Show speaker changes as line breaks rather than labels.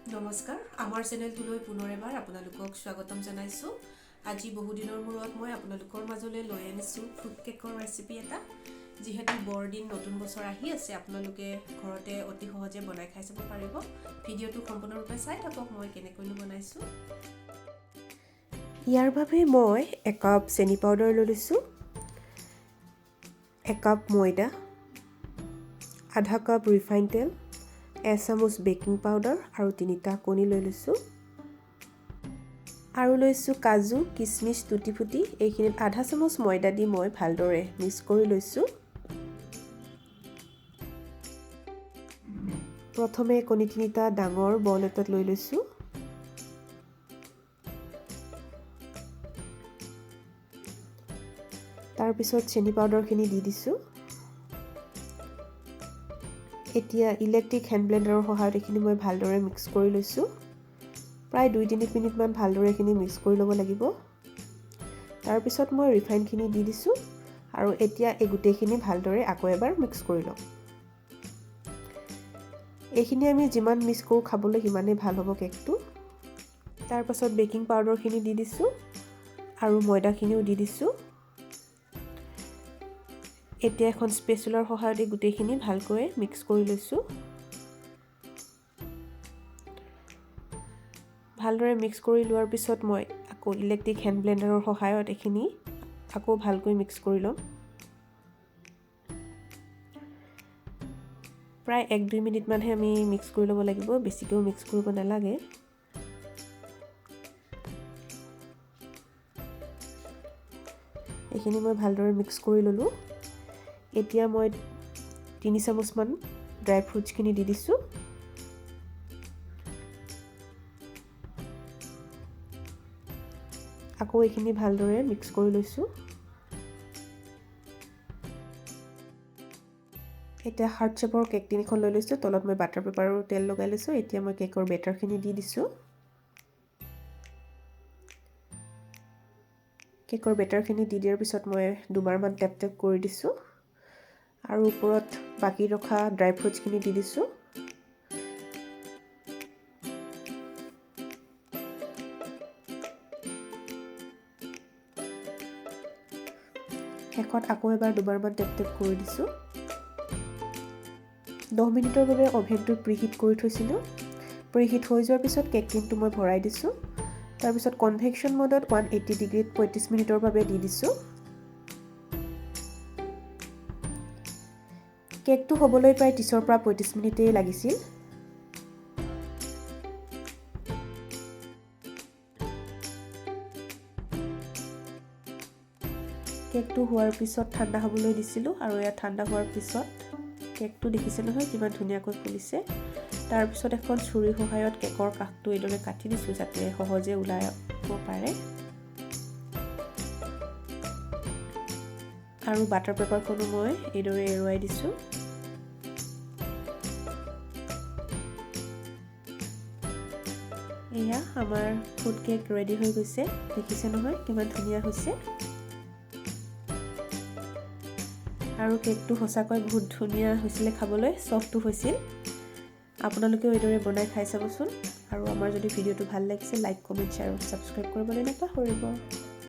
নমস্কাৰ আমাৰ চেনেলটোলৈ পুনৰ এবাৰ আপোনালোকক স্বাগতম জনাইছোঁ। আজি বহুদিনৰ মূৰত মই আপোনালোকৰ মাজলৈ লৈ আনিছোঁ ফ্ৰুট কেকৰ ৰেচিপি এটা। যিহেতু বৰদিন নতুন বছৰ আহি আছে, আপোনালোকে ঘৰতে অতি সহজে বনাই খাই চাব পাৰিব। ভিডিঅ'টো সম্পূৰ্ণৰূপে চাই থাকক মই কেনেকৈনো বনাইছোঁ। ইয়াৰ বাবে মই একাপ চেনি পাউডাৰ লৈ লৈছোঁ, একাপ ময়দা, আধা কাপ ৰিফাইন তেল, এচামুচ বেকিং পাউডাৰ আৰু 3টা কণী লৈ লৈছোঁ। আৰু লৈছোঁ কাজু, কিচমিচ, টুটি ফুটি। এইখিনিত আধা চামুচ ময়দা দি মই ভালদৰে মিক্স কৰি লৈছোঁ। প্ৰথমে কণী 3টা ডাঙৰ বল এটাত লৈ লৈছোঁ। তাৰপিছত চেনি পাউডাৰখিনি দি দিছোঁ। এতিয়া ইলেক্ট্ৰিক হেণ্ড ব্লেণ্ডাৰৰ সহায়ত এইখিনি মই ভালদৰে মিক্স কৰি লৈছোঁ। প্ৰায় 2-3 মিনিটমান ভালদৰে এইখিনি মিক্স কৰি ল'ব লাগিব। তাৰপিছত মই ৰিফাইনখিনি দি দিছোঁ আৰু এতিয়া এই গোটেইখিনি ভালদৰে আকৌ এবাৰ মিক্স কৰি ল'ম। এইখিনি আমি যিমান মিক্স কৰোঁ খাবলৈ সিমানেই ভাল হ'ব কেকটো। তাৰপাছত বেকিং পাউডাৰখিনি দি দিছোঁ আৰু ময়দাখিনিও দি দিছোঁ। এতিয়া এখন স্পেচুলাৰ সহায়ত এই গোটেইখিনি ভালকৈ মিক্স কৰি লৈছোঁ। ভালদৰে মিক্স কৰি লোৱাৰ পিছত মই আকৌ ইলেক্ট্ৰিক হেণ্ড ব্লেণ্ডাৰৰ সহায়ত এইখিনি আকৌ ভালকৈ মিক্স কৰি ল'ম। প্ৰায় 1-2 মিনিটমানহে আমি মিক্স কৰি ল'ব লাগিব, বেছিকৈও মিক্স কৰিব নালাগে। এইখিনি মই ভালদৰে মিক্স কৰি ল'লোঁ। এতিয়া মই 3 চামুচমান ড্ৰাই ফ্ৰুটছখিনি দি দিছোঁ। আকৌ এইখিনি ভালদৰে মিক্স কৰি লৈছোঁ। এতিয়া হাৰ্ট শ্বেপৰ কেক টিনখন লৈ লৈছোঁ। তলত মই বাটাৰ পেপাৰৰ তেল লগাই লৈছোঁ। এতিয়া মই কেকৰ বেটাৰখিনি দি দিছোঁ। কেকৰ বেটাৰখিনি দি দিয়াৰ পিছত মই দুবাৰমান টেপ কৰি দিছোঁ আৰু ওপৰত বাকী ৰখা ড্ৰাই ফ্ৰুটছখিনি দি দিছোঁ। শেষত আকৌ এবাৰ দুবাৰমান টেপ কৰি দিছোঁ। 10 মিনিটৰ বাবে অভেনটো প্ৰিহিট কৰি থৈছিলোঁ। প্ৰিহিট হৈ যোৱাৰ পিছত কেক টিনটো মই ভৰাই দিছোঁ। তাৰপিছত কনভেকশ্যন মোডত 180 ডিগ্ৰীত 35 মিনিটৰ বাবে দি দিছোঁ। কেকটো হ'বলৈ প্ৰায় 30ৰ পৰা 35 মিনিটেই লাগিছিল। কেকটো হোৱাৰ পিছত ঠাণ্ডা হ'বলৈ দিছিলোঁ আৰু ইয়াত ঠাণ্ডা হোৱাৰ পিছত কেকটো দেখিছে নহয় কিমান ধুনীয়াকৈ ফুলিছে। তাৰপিছত এখন ছুৰীৰ সহায়ত কেকৰ কাষটো এইদৰে কাটি দিছোঁ যাতে সহজে ওলাব পাৰে। আৰু বাটাৰ পেপাৰখনো মই এইদৰে এৰুৱাই দিছোঁ। এয়া আমাৰ ফ্ৰুট কেক ৰেডি হৈ গৈছে। দেখিছে নহয় কিমান ধুনীয়া হৈছে। আৰু কেকটো সঁচাকৈ বহুত ধুনীয়া হৈছিলে খাবলৈ, ছফ্টো হৈছিল। আপোনালোকেও এইদৰে বনাই খাই চাবচোন। আৰু আমাৰ যদি ভিডিঅ'টো ভাল লাগিছে লাইক, কমেণ্ট, শ্বেয়াৰ আৰু ছাবস্ক্ৰাইব কৰিবলৈ নাপাহৰিব।